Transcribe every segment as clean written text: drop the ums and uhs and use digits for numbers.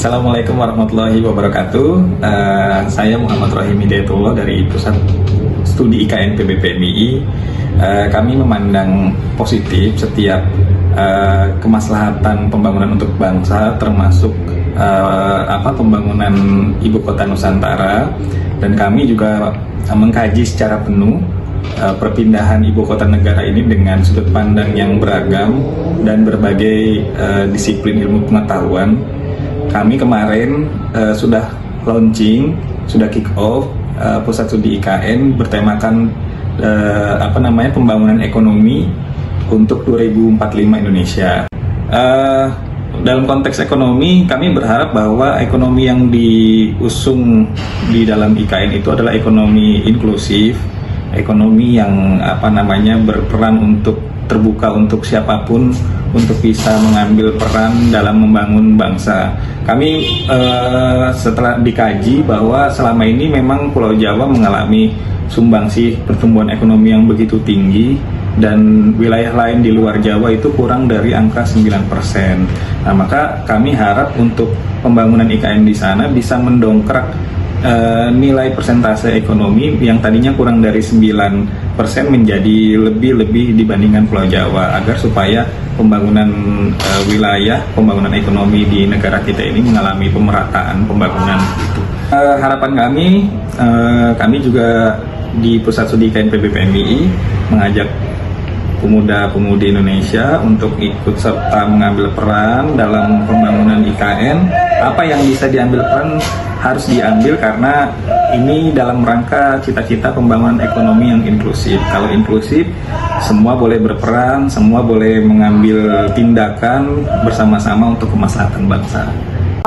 Assalamualaikum warahmatullahi wabarakatuh. Saya Muhammad Rahim Hidayatullah dari Pusat Studi IKN PB PMII. Kami memandang positif setiap kemaslahatan pembangunan untuk bangsa, termasuk pembangunan ibu kota Nusantara, dan kami juga mengkaji secara penuh perpindahan ibu kota negara ini dengan sudut pandang yang beragam dan berbagai disiplin ilmu pengetahuan. Kami kemarin sudah launching, sudah kick off Pusat Studi IKN bertemakan pembangunan ekonomi untuk 2045 Indonesia. Dalam konteks ekonomi, kami berharap bahwa ekonomi yang diusung di dalam IKN itu adalah ekonomi inklusif, ekonomi yang berperan untuk terbuka untuk siapapun untuk bisa mengambil peran dalam membangun bangsa. Kami setelah dikaji bahwa selama ini memang Pulau Jawa mengalami sumbangsih pertumbuhan ekonomi yang begitu tinggi, dan wilayah lain di luar Jawa itu kurang dari angka 9%. Nah, maka kami harap untuk pembangunan IKN di sana bisa mendongkrak nilai persentase ekonomi yang tadinya kurang dari 9% menjadi lebih dibandingkan Pulau Jawa, agar supaya pembangunan wilayah, pembangunan ekonomi di negara kita ini mengalami pemerataan pembangunan itu. Harapan kami juga di Pusat Studi IKN PB PMII mengajak pemuda-pemudi Indonesia untuk ikut serta mengambil peran dalam pembangunan IKN. Apa yang bisa diambil peran harus diambil, karena ini dalam rangka cita-cita pembangunan ekonomi yang inklusif. Kalau inklusif, semua boleh berperan, semua boleh mengambil tindakan bersama-sama untuk kemaslahatan bangsa.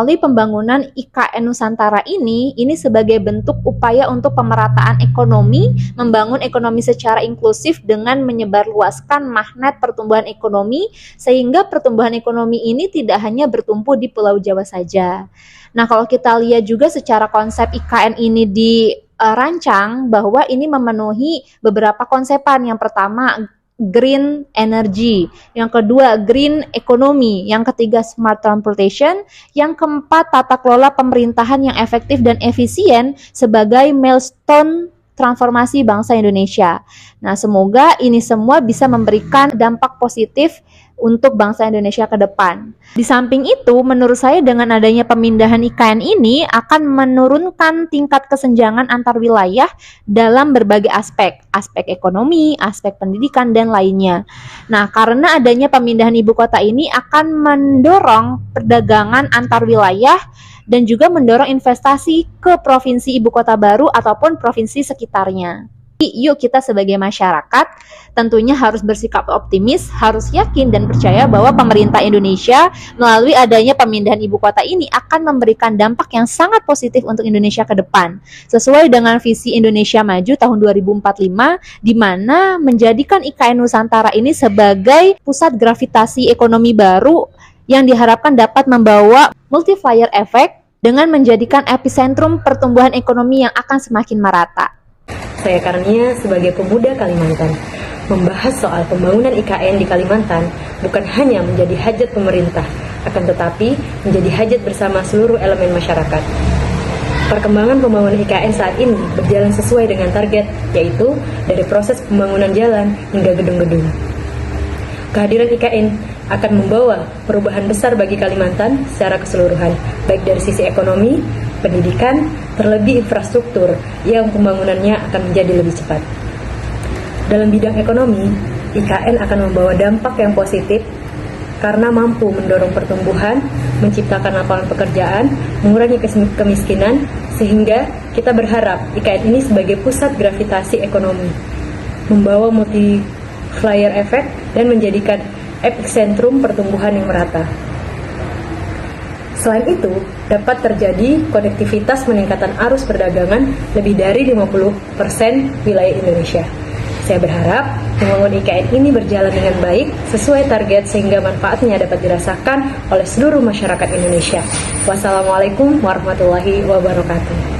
Melalui pembangunan IKN Nusantara ini sebagai bentuk upaya untuk pemerataan ekonomi, membangun ekonomi secara inklusif dengan menyebarluaskan magnet pertumbuhan ekonomi, sehingga pertumbuhan ekonomi ini tidak hanya bertumpu di Pulau Jawa saja. Nah, kalau kita lihat juga secara konsep IKN ini dirancang bahwa ini memenuhi beberapa konsepan. Yang pertama, green energy, yang kedua green economy, yang ketiga smart transportation, yang keempat tata kelola pemerintahan yang efektif dan efisien sebagai milestone transformasi bangsa Indonesia. Nah, semoga ini semua bisa memberikan dampak positif untuk bangsa Indonesia ke depan. Di samping itu, menurut saya dengan adanya pemindahan IKN ini akan menurunkan tingkat kesenjangan antar wilayah dalam berbagai aspek ekonomi, aspek pendidikan, dan lainnya. Nah, karena adanya pemindahan ibu kota ini akan mendorong perdagangan antar wilayah dan juga mendorong investasi ke provinsi ibu kota baru ataupun provinsi sekitarnya. Yuk kita sebagai masyarakat tentunya harus bersikap optimis, harus yakin dan percaya bahwa pemerintah Indonesia melalui adanya pemindahan ibu kota ini akan memberikan dampak yang sangat positif untuk Indonesia ke depan. Sesuai dengan visi Indonesia Maju tahun 2045, di mana menjadikan IKN Nusantara ini sebagai pusat gravitasi ekonomi baru yang diharapkan dapat membawa multiplier effect dengan menjadikan epicentrum pertumbuhan ekonomi yang akan semakin merata. Saya Karnia sebagai pemuda Kalimantan membahas soal pembangunan IKN di Kalimantan bukan hanya menjadi hajat pemerintah, akan tetapi menjadi hajat bersama seluruh elemen masyarakat. Perkembangan pembangunan IKN saat ini berjalan sesuai dengan target, yaitu dari proses pembangunan jalan hingga gedung-gedung. Kehadiran IKN akan membawa perubahan besar bagi Kalimantan secara keseluruhan, baik dari sisi ekonomi, pendidikan, terlebih infrastruktur yang pembangunannya akan menjadi lebih cepat. Dalam bidang ekonomi, IKN akan membawa dampak yang positif karena mampu mendorong pertumbuhan, menciptakan lapangan pekerjaan, mengurangi kemiskinan, sehingga kita berharap IKN ini sebagai pusat gravitasi ekonomi, membawa multiplier effect dan menjadikan epicentrum pertumbuhan yang merata. Selain itu, dapat terjadi konektivitas peningkatan arus perdagangan lebih dari 50% wilayah Indonesia. Saya berharap pembangunan IKN ini berjalan dengan baik, sesuai target sehingga manfaatnya dapat dirasakan oleh seluruh masyarakat Indonesia. Wassalamualaikum warahmatullahi wabarakatuh.